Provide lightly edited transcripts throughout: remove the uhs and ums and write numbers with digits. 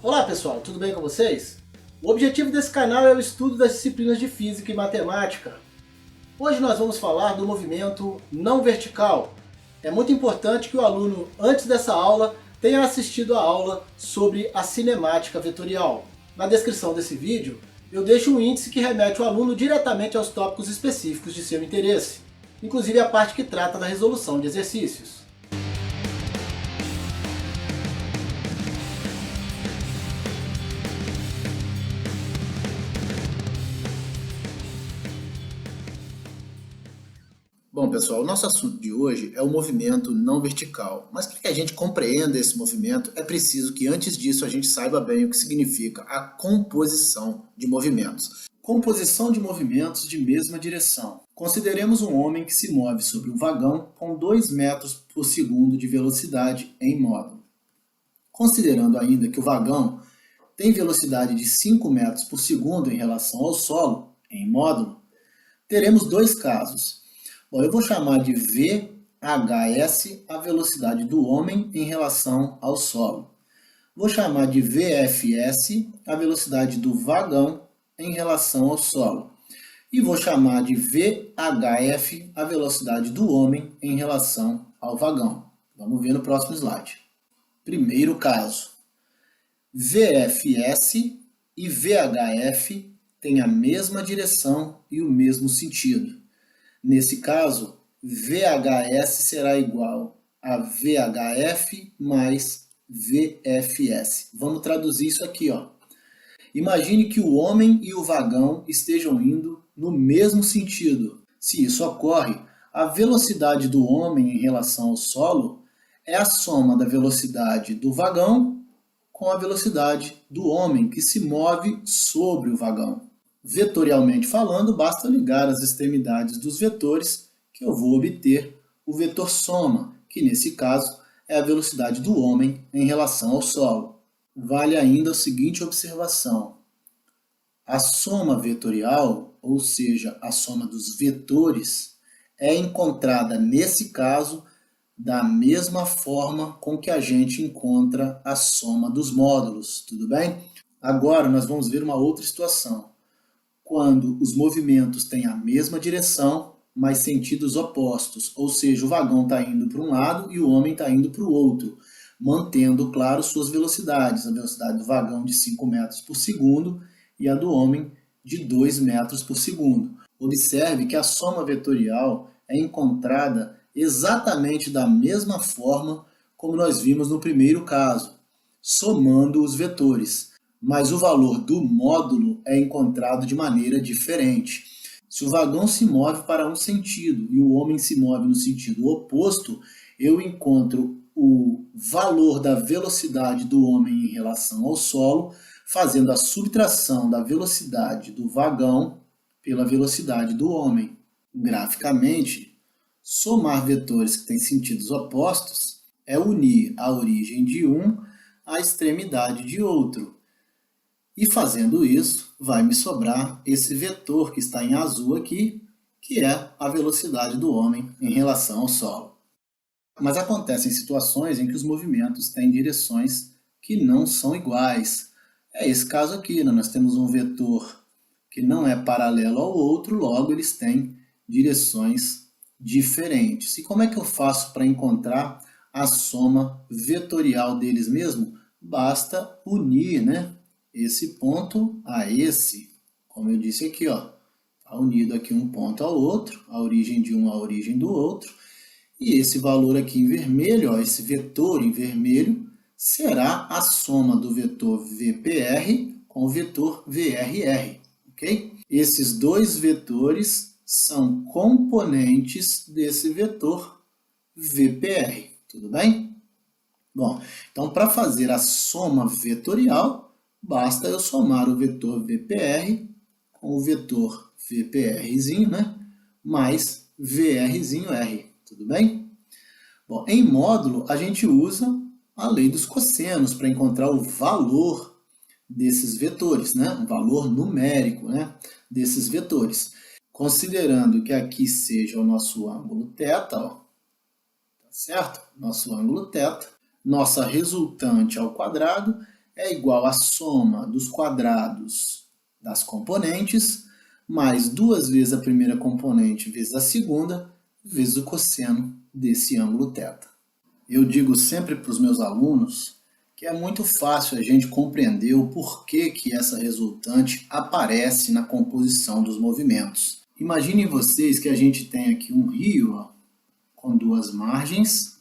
Olá pessoal, tudo bem com vocês? O objetivo desse canal é o estudo das disciplinas de Física e Matemática. Hoje nós vamos falar do movimento não vertical. É muito importante que o aluno, antes dessa aula, tenha assistido a aula sobre a cinemática vetorial. Na descrição desse vídeo, eu deixo um índice que remete o aluno diretamente aos tópicos específicos de seu interesse, inclusive a parte que trata da resolução de exercícios. Bom pessoal, o nosso assunto de hoje é o movimento não vertical, mas para que a gente compreenda esse movimento é preciso que antes disso a gente saiba bem o que significa a composição de movimentos. Composição de movimentos de mesma direção. Consideremos um homem que se move sobre um vagão com 2 metros por segundo de velocidade em módulo. Considerando ainda que o vagão tem velocidade de 5 metros por segundo em relação ao solo, em módulo, teremos dois casos. Bom, eu vou chamar de VHS a velocidade do homem em relação ao solo. Vou chamar de VFS a velocidade do vagão em relação ao solo. E vou chamar de VHF a velocidade do homem em relação ao vagão. Vamos ver no próximo slide. Primeiro caso. VFS e VHF têm a mesma direção e o mesmo sentido. Nesse caso, VHS será igual a VHF mais VFS. Vamos traduzir isso aqui, ó. Imagine que o homem e o vagão estejam indo no mesmo sentido. Se isso ocorre, a velocidade do homem em relação ao solo é a soma da velocidade do vagão com a velocidade do homem que se move sobre o vagão. Vetorialmente falando, basta ligar as extremidades dos vetores que eu vou obter o vetor soma, que nesse caso é a velocidade do homem em relação ao solo. Vale ainda a seguinte observação. A soma vetorial, ou seja, a soma dos vetores, é encontrada nesse caso da mesma forma com que a gente encontra a soma dos módulos, tudo bem? Agora nós vamos ver uma outra situação. Quando os movimentos têm a mesma direção, mas sentidos opostos, ou seja, o vagão está indo para um lado e o homem está indo para o outro, mantendo, claro, suas velocidades, a velocidade do vagão de 5 metros por segundo e a do homem de 2 metros por segundo. Observe que a soma vetorial é encontrada exatamente da mesma forma como nós vimos no primeiro caso, somando os vetores. Mas o valor do módulo é encontrado de maneira diferente. Se o vagão se move para um sentido e o homem se move no sentido oposto, eu encontro o valor da velocidade do homem em relação ao solo, fazendo a subtração da velocidade do vagão pela velocidade do homem. Graficamente, somar vetores que têm sentidos opostos é unir a origem de um à extremidade de outro. E fazendo isso, vai me sobrar esse vetor que está em azul aqui, que é a velocidade do homem em relação ao solo. Mas acontecem situações em que os movimentos têm direções que não são iguais. É esse caso aqui, né? Nós temos um vetor que não é paralelo ao outro, logo eles têm direções diferentes. E como é que eu faço para encontrar a soma vetorial deles mesmo? Basta unir, né? Esse ponto a esse, como eu disse aqui, ó, está unido aqui um ponto ao outro, a origem de um à origem do outro, e esse valor aqui em vermelho, ó, esse vetor em vermelho, será a soma do vetor VPR com o vetor VRR, ok? Esses dois vetores são componentes desse vetor VPR, tudo bem? Bom, então para fazer a soma vetorial, basta eu somar o vetor VPR com o vetor VPRzinho, né? Mais VRzinho R, tudo bem? Bom, em módulo, a gente usa a lei dos cossenos para encontrar o valor desses vetores, né? O valor numérico, né? Desses vetores. Considerando que aqui seja o nosso ângulo θ, ó, tá certo? Nosso ângulo θ, nossa resultante ao quadrado é igual à soma dos quadrados das componentes, mais 2 vezes a primeira componente vezes a segunda, vezes o cosseno desse ângulo θ. Eu digo sempre para os meus alunos que é muito fácil a gente compreender o porquê que essa resultante aparece na composição dos movimentos. Imaginem vocês que a gente tem aqui um rio, ó, com 2 margens,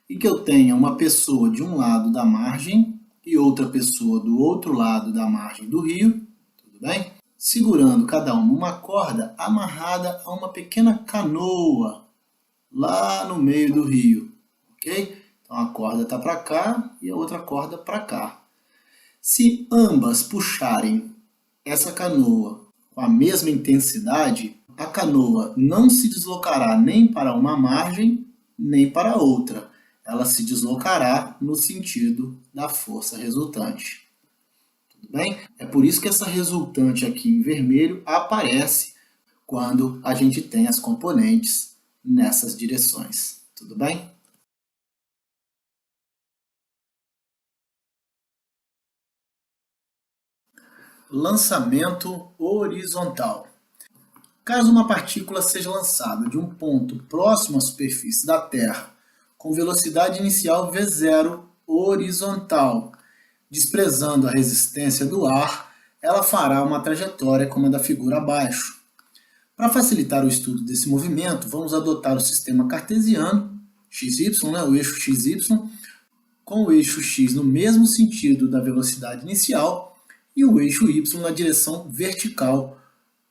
e que eu tenha uma pessoa de um lado da margem e outra pessoa do outro lado da margem do rio, tudo bem? Segurando cada uma corda amarrada a uma pequena canoa lá no meio do rio, ok? Então a corda está para cá e a outra corda para cá. Se ambas puxarem essa canoa com a mesma intensidade, a canoa não se deslocará nem para uma margem nem para a outra. Ela se deslocará no sentido da força resultante. Tudo bem? É por isso que essa resultante aqui em vermelho aparece quando a gente tem as componentes nessas direções. Tudo bem? Lançamento horizontal. Caso uma partícula seja lançada de um ponto próximo à superfície da Terra com velocidade inicial v0 horizontal, desprezando a resistência do ar, ela fará uma trajetória como a da figura abaixo. Para facilitar o estudo desse movimento, vamos adotar o sistema cartesiano, xy, o eixo xy, com o eixo x no mesmo sentido da velocidade inicial e o eixo y na direção vertical,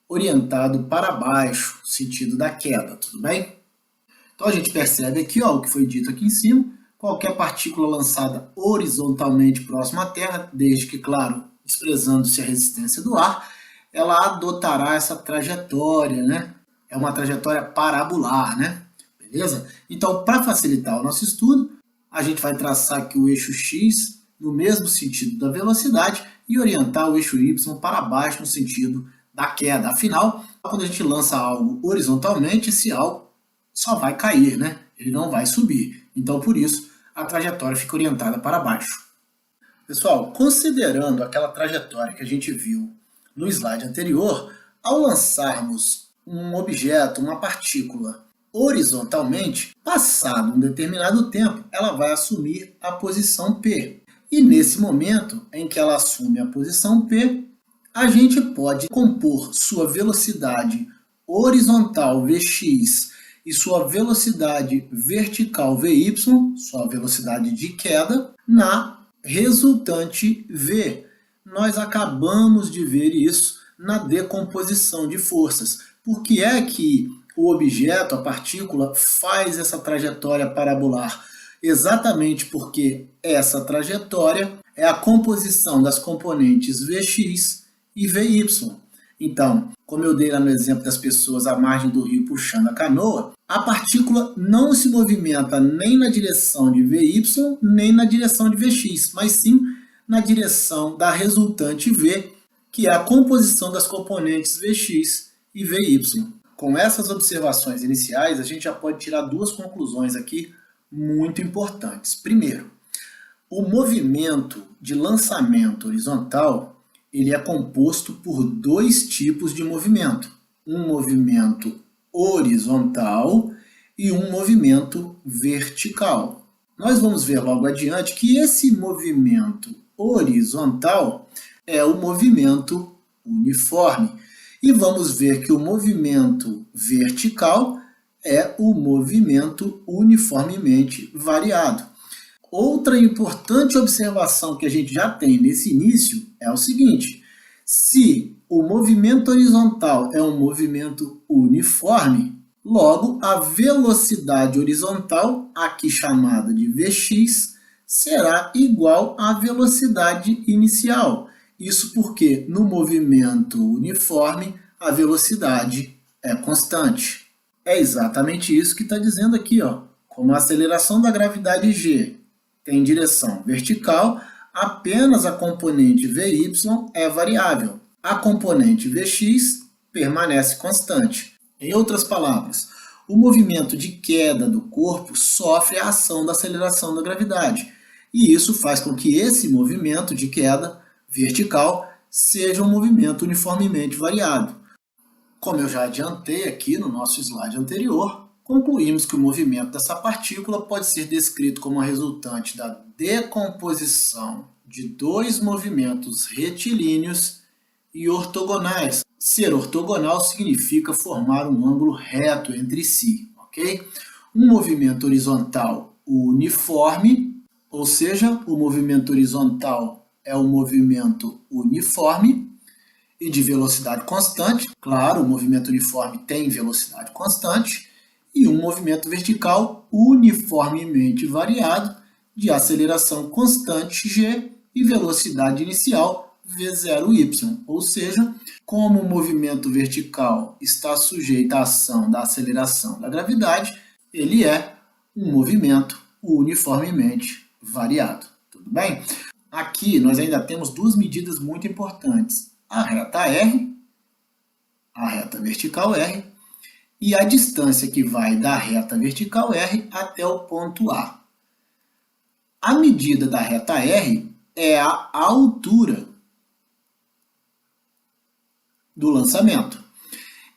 orientado para baixo, sentido da queda, tudo bem? Então a gente percebe aqui, ó, o que foi dito aqui em cima, qualquer partícula lançada horizontalmente próxima à Terra, desde que, claro, desprezando-se a resistência do ar, ela adotará essa trajetória, né? É uma trajetória parabolar, né? Beleza? Então, para facilitar o nosso estudo, a gente vai traçar aqui o eixo x no mesmo sentido da velocidade e orientar o eixo y para baixo no sentido da queda. Afinal, quando a gente lança algo horizontalmente, esse algo só vai cair, né? Ele não vai subir. Então, por isso, a trajetória fica orientada para baixo. Pessoal, considerando aquela trajetória que a gente viu no slide anterior, ao lançarmos um objeto, uma partícula, horizontalmente, passado um determinado tempo, ela vai assumir a posição P. E nesse momento em que ela assume a posição P, a gente pode compor sua velocidade horizontal Vx e sua velocidade vertical Vy, sua velocidade de queda, na resultante V. Nós acabamos de ver isso na decomposição de forças. Por que é que o objeto, a partícula, faz essa trajetória parabolar? Exatamente porque essa trajetória é a composição das componentes Vx e Vy. Então, como eu dei lá no exemplo das pessoas à margem do rio puxando a canoa, a partícula não se movimenta nem na direção de Vy, nem na direção de Vx, mas sim na direção da resultante V, que é a composição das componentes Vx e Vy. Com essas observações iniciais, a gente já pode tirar 2 conclusões aqui muito importantes. Primeiro, o movimento de lançamento horizontal ele é composto por 2 tipos de movimento. Um movimento horizontal e um movimento vertical. Nós vamos ver logo adiante que esse movimento horizontal é o movimento uniforme. E vamos ver que o movimento vertical é o movimento uniformemente variado. Outra importante observação que a gente já tem nesse início é o seguinte: se o movimento horizontal é um movimento uniforme, logo a velocidade horizontal, aqui chamada de Vx, será igual à velocidade inicial. Isso porque no movimento uniforme a velocidade é constante. É exatamente isso que está dizendo aqui, ó. Como a aceleração da gravidade g tem direção vertical, apenas a componente Vy é variável. A componente Vx permanece constante. Em outras palavras, o movimento de queda do corpo sofre a ação da aceleração da gravidade. e isso faz com que esse movimento de queda vertical seja um movimento uniformemente variado. Como eu já adiantei aqui no nosso slide anterior, concluímos que o movimento dessa partícula pode ser descrito como a resultante da decomposição de dois movimentos retilíneos e ortogonais. Ser ortogonal significa formar um ângulo reto entre si, ok? Um movimento horizontal uniforme, ou seja, o movimento horizontal é um movimento uniforme e de velocidade constante. Claro, o movimento uniforme tem velocidade constante. E um movimento vertical uniformemente variado de aceleração constante g e velocidade inicial v0y. Ou seja, como o movimento vertical está sujeito à ação da aceleração da gravidade, ele é um movimento uniformemente variado. Tudo bem? Aqui nós ainda temos duas medidas muito importantes. A reta R, a reta vertical R, e a distância que vai da reta vertical R até o ponto A. A medida da reta R é a altura do lançamento.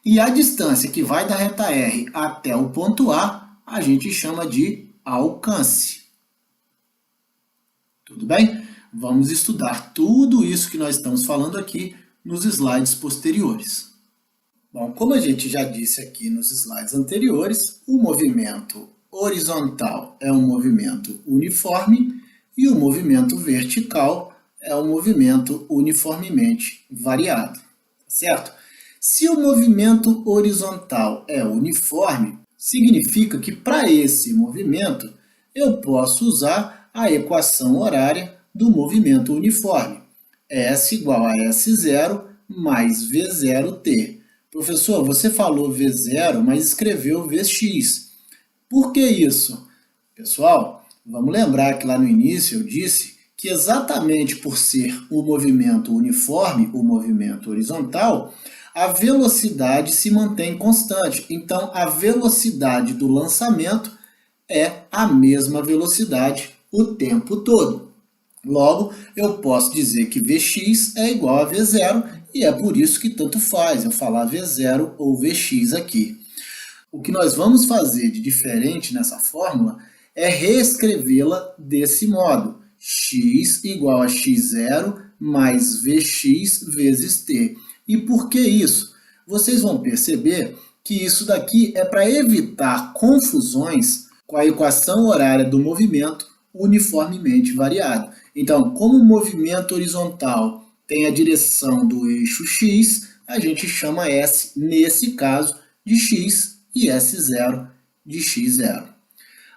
E a distância que vai da reta R até o ponto A gente chama de alcance. Tudo bem? Vamos estudar tudo isso que nós estamos falando aqui nos slides posteriores. Bom, como a gente já disse aqui nos slides anteriores, o movimento horizontal é um movimento uniforme e o movimento vertical é um movimento uniformemente variado, certo? Se o movimento horizontal é uniforme, significa que para esse movimento eu posso usar a equação horária do movimento uniforme. S igual a S0 mais V0t. Professor, você falou V0, mas escreveu Vx. Por que isso? Pessoal, vamos lembrar que lá no início eu disse que exatamente por ser o movimento uniforme, o movimento horizontal, a velocidade se mantém constante. Então, a velocidade do lançamento é a mesma velocidade o tempo todo. Logo, eu posso dizer que Vx é igual a V0 e é por isso que tanto faz eu falar V0 ou Vx aqui. O que nós vamos fazer de diferente nessa fórmula é reescrevê-la desse modo. X igual a x0 mais Vx vezes t. E por que isso? Vocês vão perceber que isso daqui é para evitar confusões com a equação horária do movimento uniformemente variado. Então, como o movimento horizontal tem a direção do eixo x, a gente chama S, nesse caso, de x e S0 de x0.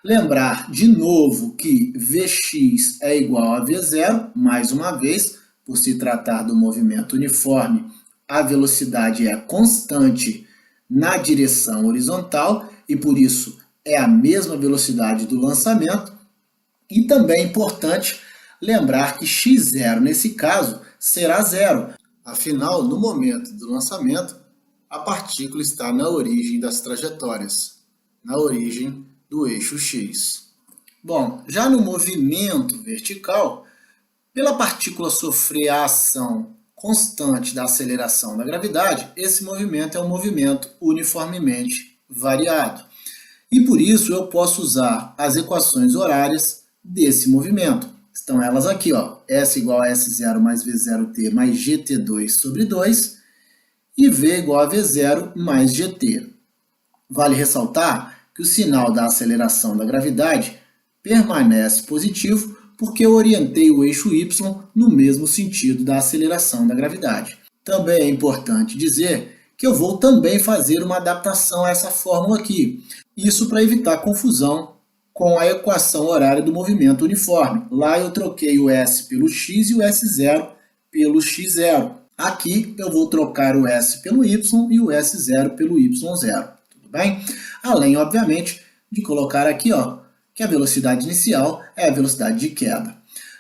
Lembrar de novo que Vx é igual a V0, mais uma vez, por se tratar do movimento uniforme, a velocidade é constante na direção horizontal e por isso é a mesma velocidade do lançamento. E também é importante lembrar que x0 nesse caso será zero. Afinal, no momento do lançamento, a partícula está na origem das trajetórias, na origem do eixo x. Bom, já no movimento vertical, pela partícula sofrer a ação constante da aceleração da gravidade, esse movimento é um movimento uniformemente variado. E por isso eu posso usar as equações horárias desse movimento. Estão elas aqui, ó, S igual a S0 mais V0t mais GT2 sobre 2 e V igual a V0 mais GT. Vale ressaltar que o sinal da aceleração da gravidade permanece positivo porque eu orientei o eixo Y no mesmo sentido da aceleração da gravidade. Também é importante dizer que eu vou também fazer uma adaptação a essa fórmula aqui. Isso para evitar confusão com a equação horária do movimento uniforme. Lá eu troquei o S pelo X e o S0 pelo X0. Aqui eu vou trocar o S pelo Y e o S0 pelo Y0. Tudo bem? Além, obviamente, de colocar aqui, ó, que a velocidade inicial é a velocidade de queda.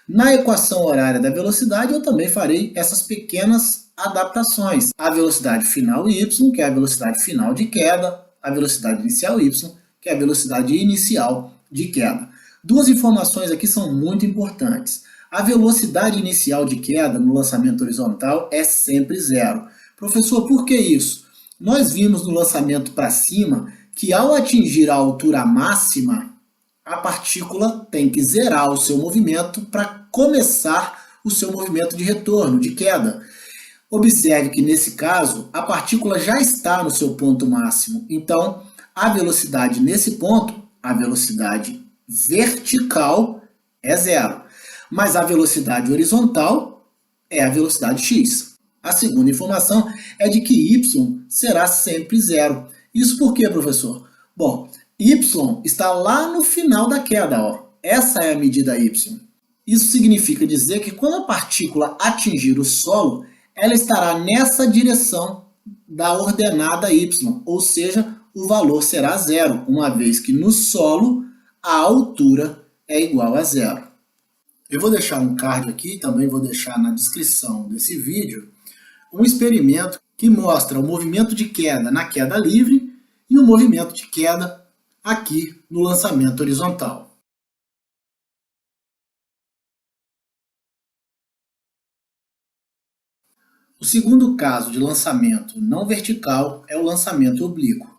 Na equação horária da velocidade, eu também farei essas pequenas adaptações. A velocidade final y, que é a velocidade final de queda, a velocidade inicial y, que é a velocidade inicial de queda. Duas informações aqui são muito importantes. A velocidade inicial de queda no lançamento horizontal é sempre zero. Professor, por que isso? Nós vimos no lançamento para cima que ao atingir a altura máxima, a partícula tem que zerar o seu movimento para começar o seu movimento de retorno, de queda. Observe que nesse caso, a partícula já está no seu ponto máximo. Então, a velocidade nesse ponto, a velocidade vertical é zero. Mas a velocidade horizontal é a velocidade x. A segunda informação é de que y será sempre zero. Isso por quê, professor? Bom, y está lá no final da queda, ó. Essa é a medida y. Isso significa dizer que quando a partícula atingir o solo, ela estará nessa direção da ordenada y, ou seja, o valor será zero, uma vez que no solo a altura é igual a zero. Eu vou deixar um card aqui, também vou deixar na descrição desse vídeo, um experimento que mostra o movimento de queda na queda livre e o movimento de queda aqui no lançamento horizontal. O segundo caso de lançamento não vertical é o lançamento oblíquo.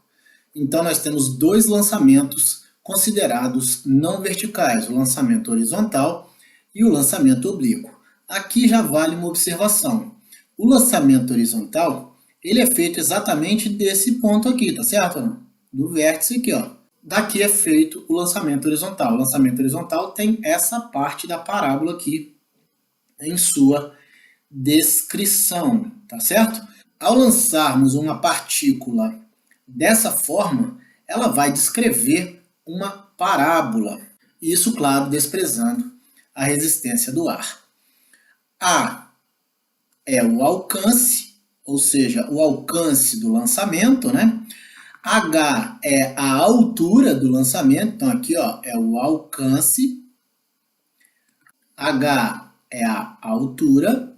Então nós temos dois lançamentos considerados não verticais, o lançamento horizontal e o lançamento oblíquo. Aqui já vale uma observação. O lançamento horizontal, ele é feito exatamente desse ponto aqui, tá certo? Do vértice aqui, ó. Daqui é feito o lançamento horizontal. O lançamento horizontal tem essa parte da parábola aqui em sua descrição, tá certo? Ao lançarmos uma partícula dessa forma, ela vai descrever uma parábola. Isso, claro, desprezando a resistência do ar. A é o alcance, ou seja, o alcance do lançamento, né? H é a altura do lançamento, então aqui ó, é o alcance. H é a altura,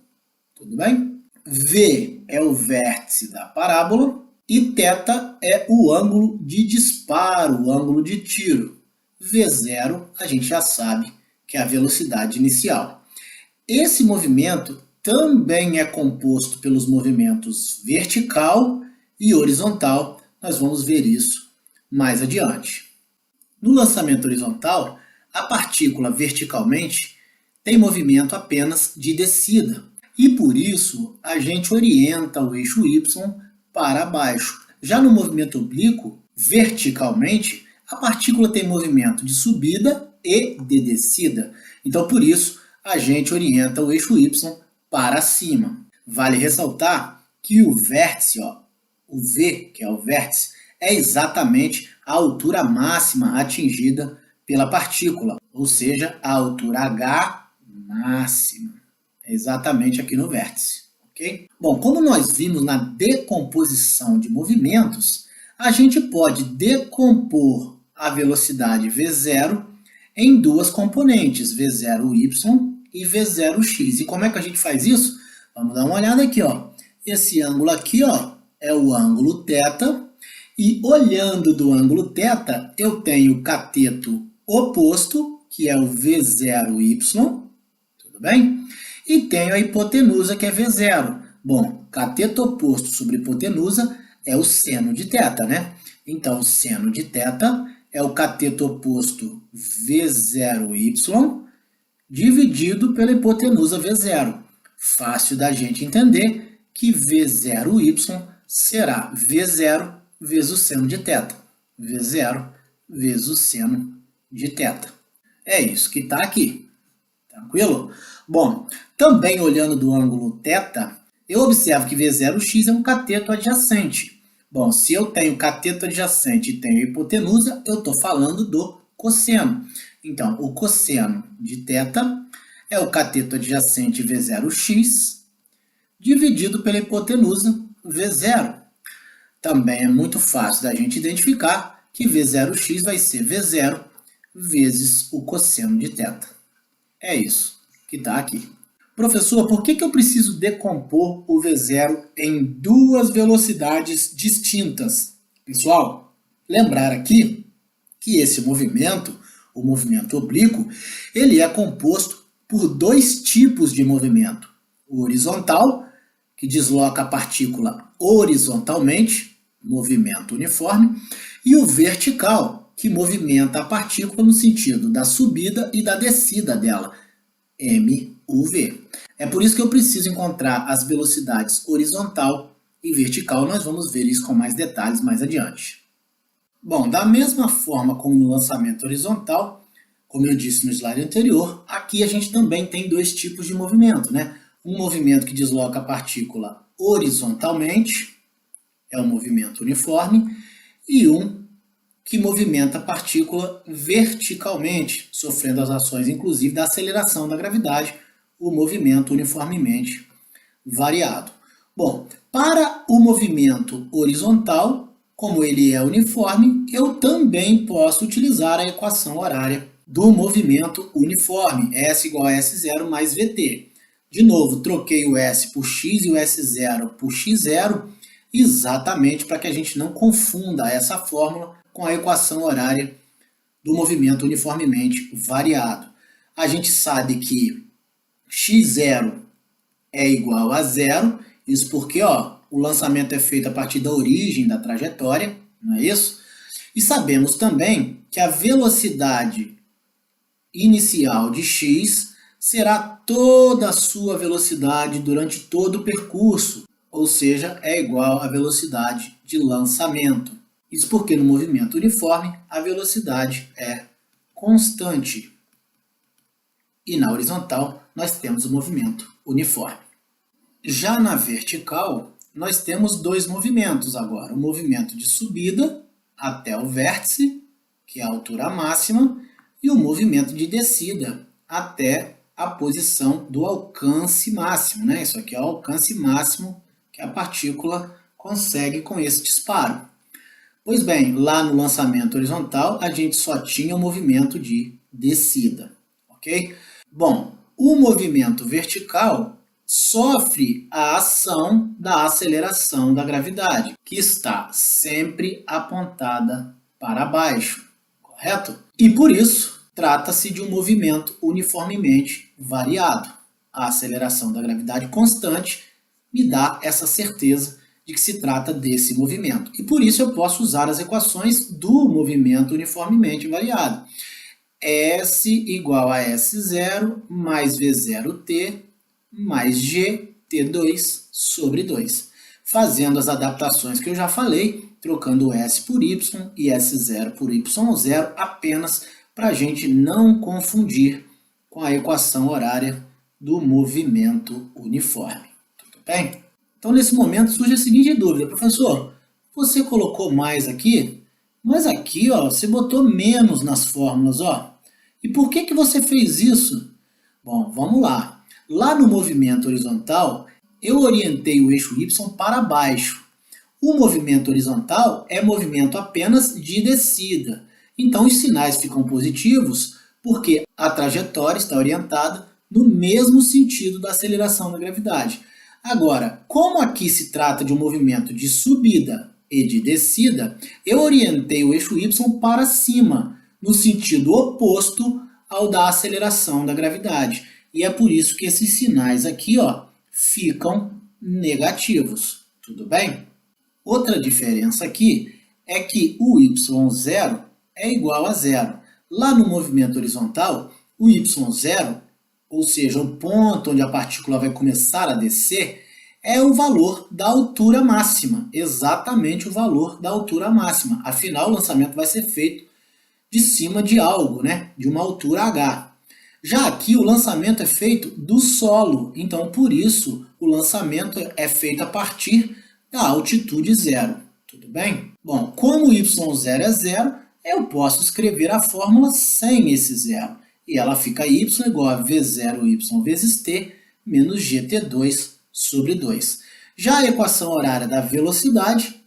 tudo bem? V é o vértice da parábola e θ é o ângulo de disparo, o ângulo de tiro. V0 a gente já sabe que é a velocidade inicial. Esse movimento também é composto pelos movimentos vertical e horizontal. Nós vamos ver isso mais adiante. No lançamento horizontal, a partícula verticalmente tem movimento apenas de descida. E por isso a gente orienta o eixo y para baixo. Já no movimento oblíquo, verticalmente, a partícula tem movimento de subida e de descida. Então por isso a gente orienta o eixo y para cima. Vale ressaltar que o vértice, ó, o V, que é o vértice, é exatamente a altura máxima atingida pela partícula, ou seja, a altura H máxima. É exatamente aqui no vértice, ok? Bom, como nós vimos na decomposição de movimentos, a gente pode decompor a velocidade V0 em duas componentes, V0y e V0x. E como é que a gente faz isso? Vamos dar uma olhada aqui, ó. Esse ângulo aqui, ó, é o ângulo θ, e olhando do ângulo θ, eu tenho o cateto oposto, que é o V0y, tudo bem? E tenho a hipotenusa, que é V0. Bom, cateto oposto sobre hipotenusa é o seno de θ, né? Então, o seno de θ é o cateto oposto V0y dividido pela hipotenusa V0. Fácil da gente entender que V0y será V0 vezes o seno de θ. V0 vezes o seno de θ. É isso que está aqui. Tranquilo? Bom, também olhando do ângulo θ, eu observo que V0x é um cateto adjacente. Bom, se eu tenho cateto adjacente e tenho hipotenusa, eu estou falando do cosseno. Então, o cosseno de θ é o cateto adjacente V0x dividido pela hipotenusa V0. Também é muito fácil da gente identificar que V0x vai ser V0 vezes o cosseno de θ. É isso que está aqui. Professor, por que eu preciso decompor o V0 em duas velocidades distintas? Pessoal, lembrar aqui que esse movimento, o movimento oblíquo, ele é composto por dois tipos de movimento. O horizontal, que desloca a partícula horizontalmente, movimento uniforme, e o vertical, que movimenta a partícula no sentido da subida e da descida dela, MUV. É por isso que eu preciso encontrar as velocidades horizontal e vertical. Nós vamos ver isso com mais detalhes mais adiante. Bom, da mesma forma como no lançamento horizontal, como eu disse no slide anterior, aqui a gente também tem dois tipos de movimento, né? Um movimento que desloca a partícula horizontalmente, é o movimento uniforme, e um que movimenta a partícula verticalmente, sofrendo as ações inclusive da aceleração da gravidade, o movimento uniformemente variado. Bom, para o movimento horizontal, como ele é uniforme, eu também posso utilizar a equação horária do movimento uniforme, S igual a S0 mais VT. De novo, troquei o S por X e o S0 por X0, exatamente para que a gente não confunda essa fórmula com a equação horária do movimento uniformemente variado. A gente sabe que x0 é igual a zero, isso porque o lançamento é feito a partir da origem da trajetória, não é isso? E sabemos também que a velocidade inicial de x será toda a sua velocidade durante todo o percurso, ou seja, é igual à velocidade de lançamento. Isso porque no movimento uniforme a velocidade é constante. E na horizontal nós temos o movimento uniforme. Já na vertical, nós temos dois movimentos agora. O movimento de subida até o vértice, que é a altura máxima, e o movimento de descida até a posição do alcance máximo, né? Isso aqui é o alcance máximo que a partícula consegue com esse disparo. Pois bem, lá no lançamento horizontal, a gente só tinha o movimento de descida, ok? Bom, o movimento vertical sofre a ação da aceleração da gravidade, que está sempre apontada para baixo, correto? E por isso, trata-se de um movimento uniformemente variado. A aceleração da gravidade constante me dá essa certeza de que se trata desse movimento. E por isso eu posso usar as equações do movimento uniformemente variado. S igual a S0 mais V0t mais GT2 sobre 2. Fazendo as adaptações que eu já falei, trocando o S por Y e S0 por Y0, apenas para a gente não confundir com a equação horária do movimento uniforme. Tudo bem? Então, nesse momento, surge a seguinte dúvida. Professor, você colocou mais aqui, mas aqui você botou menos nas fórmulas. E por que você fez isso? Bom, vamos lá. Lá no movimento horizontal, eu orientei o eixo Y para baixo. O movimento horizontal é movimento apenas de descida. Então, os sinais ficam positivos porque a trajetória está orientada no mesmo sentido da aceleração da gravidade. Agora, como aqui se trata de um movimento de subida e de descida, eu orientei o eixo Y para cima, no sentido oposto ao da aceleração da gravidade. E é por isso que esses sinais aqui ficam negativos. Tudo bem? Outra diferença aqui é que o y0 é igual a zero. Lá no movimento horizontal, o y0, ou seja, o ponto onde a partícula vai começar a descer, é o valor da altura máxima, exatamente o valor da altura máxima. Afinal, o lançamento vai ser feito de cima de algo, né? De uma altura h. Já aqui, o lançamento é feito do solo, então, por isso, o lançamento é feito a partir da altitude zero. Tudo bem? Bom, como y0 é zero, eu posso escrever a fórmula sem esse zero. E ela fica y igual a v0y vezes t menos gt2 sobre 2. Já a equação horária da velocidade,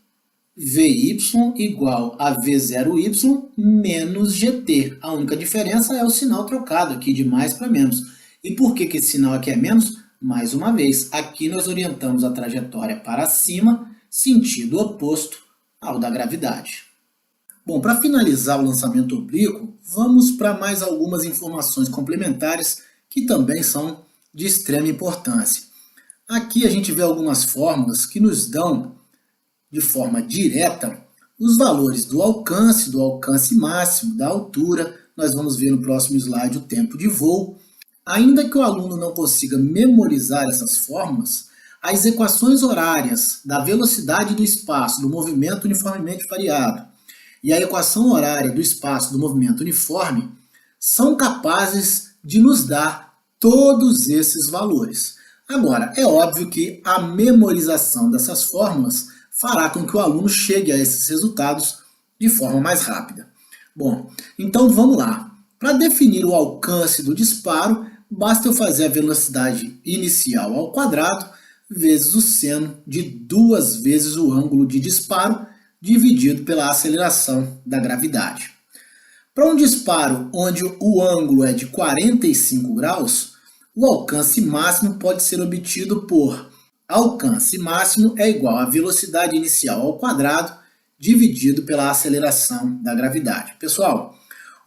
vy igual a v0y menos gt. A única diferença é o sinal trocado aqui de mais para menos. E por que esse sinal aqui é menos? Mais uma vez, aqui nós orientamos a trajetória para cima, sentido oposto ao da gravidade. Bom, para finalizar o lançamento oblíquo, vamos para mais algumas informações complementares que também são de extrema importância. Aqui a gente vê algumas fórmulas que nos dão, de forma direta, os valores do alcance máximo, da altura. Nós vamos ver no próximo slide o tempo de voo. Ainda que o aluno não consiga memorizar essas fórmulas, as equações horárias da velocidade do espaço do movimento uniformemente variado e a equação horária do espaço do movimento uniforme são capazes de nos dar todos esses valores. Agora, é óbvio que a memorização dessas fórmulas fará com que o aluno chegue a esses resultados de forma mais rápida. Bom, então vamos lá. Para definir o alcance do disparo, basta eu fazer a velocidade inicial ao quadrado vezes o seno de 2 vezes o ângulo de disparo dividido pela aceleração da gravidade. Para um disparo onde o ângulo é de 45 graus, o alcance máximo pode ser obtido por alcance máximo é igual a velocidade inicial ao quadrado dividido pela aceleração da gravidade. Pessoal,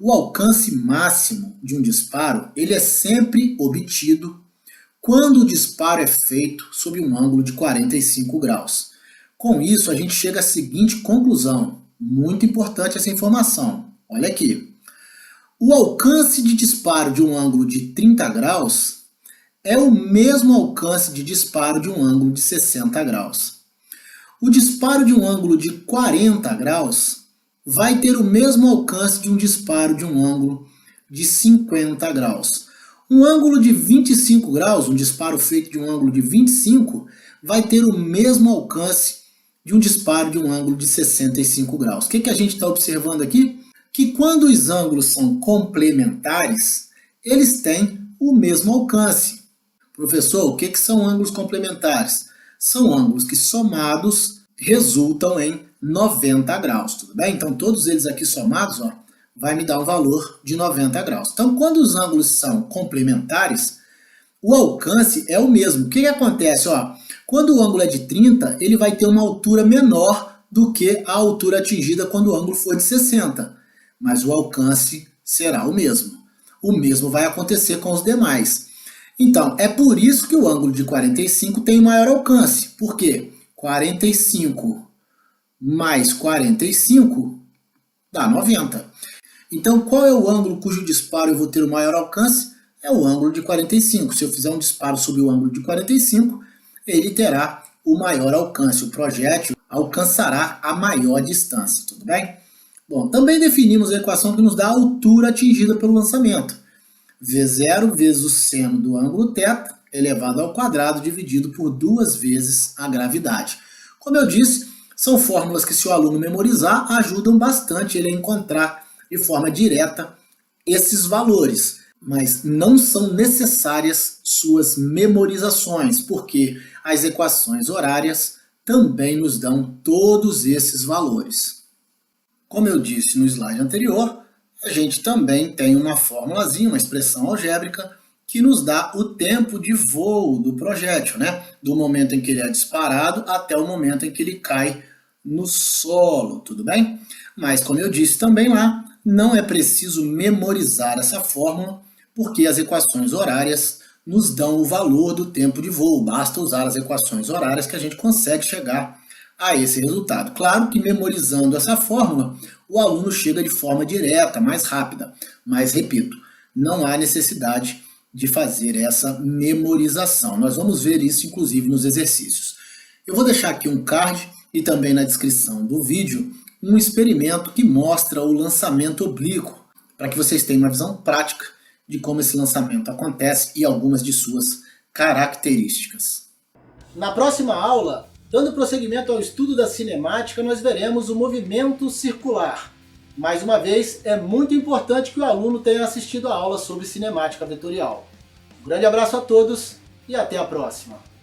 o alcance máximo de um disparo ele é sempre obtido quando o disparo é feito sob um ângulo de 45 graus. Com isso, a gente chega à seguinte conclusão. Muito importante essa informação. Olha aqui. O alcance de disparo de um ângulo de 30 graus é o mesmo alcance de disparo de um ângulo de 60 graus. O disparo de um ângulo de 40 graus vai ter o mesmo alcance de um disparo de um ângulo de 50 graus. Um ângulo de 25 graus, um disparo feito de um ângulo de 25, vai ter o mesmo alcance de um disparo de um ângulo de 65 graus. O que a gente está observando aqui? Que quando os ângulos são complementares, eles têm o mesmo alcance. Professor, o que são ângulos complementares? São ângulos que somados resultam em 90 graus, tudo bem? Então todos eles aqui somados, vai me dar um valor de 90 graus. Então quando os ângulos são complementares, o alcance é o mesmo. O que acontece? Quando o ângulo é de 30, ele vai ter uma altura menor do que a altura atingida quando o ângulo for de 60. Mas o alcance será o mesmo. O mesmo vai acontecer com os demais. Então, é por isso que o ângulo de 45 tem maior alcance. Por quê? 45 mais 45 dá 90. Então, qual é o ângulo cujo disparo eu vou ter o maior alcance? É o ângulo de 45. Se eu fizer um disparo sob o ângulo de 45, ele terá o maior alcance. O projétil alcançará a maior distância, tudo bem? Bom, também definimos a equação que nos dá a altura atingida pelo lançamento. V0 vezes o seno do ângulo θ elevado ao quadrado dividido por 2 vezes a gravidade. Como eu disse, são fórmulas que se o aluno memorizar, ajudam bastante ele a encontrar de forma direta esses valores. Mas não são necessárias suas memorizações, porque as equações horárias também nos dão todos esses valores. Como eu disse no slide anterior, a gente também tem uma formulazinha, uma expressão algébrica, que nos dá o tempo de voo do projétil, do momento em que ele é disparado até o momento em que ele cai no solo, tudo bem? Mas, como eu disse também lá, não é preciso memorizar essa fórmula, porque as equações horárias nos dão o valor do tempo de voo. Basta usar as equações horárias que a gente consegue chegar a esse resultado. Claro que memorizando essa fórmula, o aluno chega de forma direta, mais rápida. Mas, repito, não há necessidade de fazer essa memorização. Nós vamos ver isso, inclusive, nos exercícios. Eu vou deixar aqui um card e também na descrição do vídeo um experimento que mostra o lançamento oblíquo, para que vocês tenham uma visão prática de como esse lançamento acontece e algumas de suas características. Na próxima aula, dando prosseguimento ao estudo da cinemática, nós veremos o movimento circular. Mais uma vez, é muito importante que o aluno tenha assistido a aula sobre cinemática vetorial. Um grande abraço a todos e até a próxima!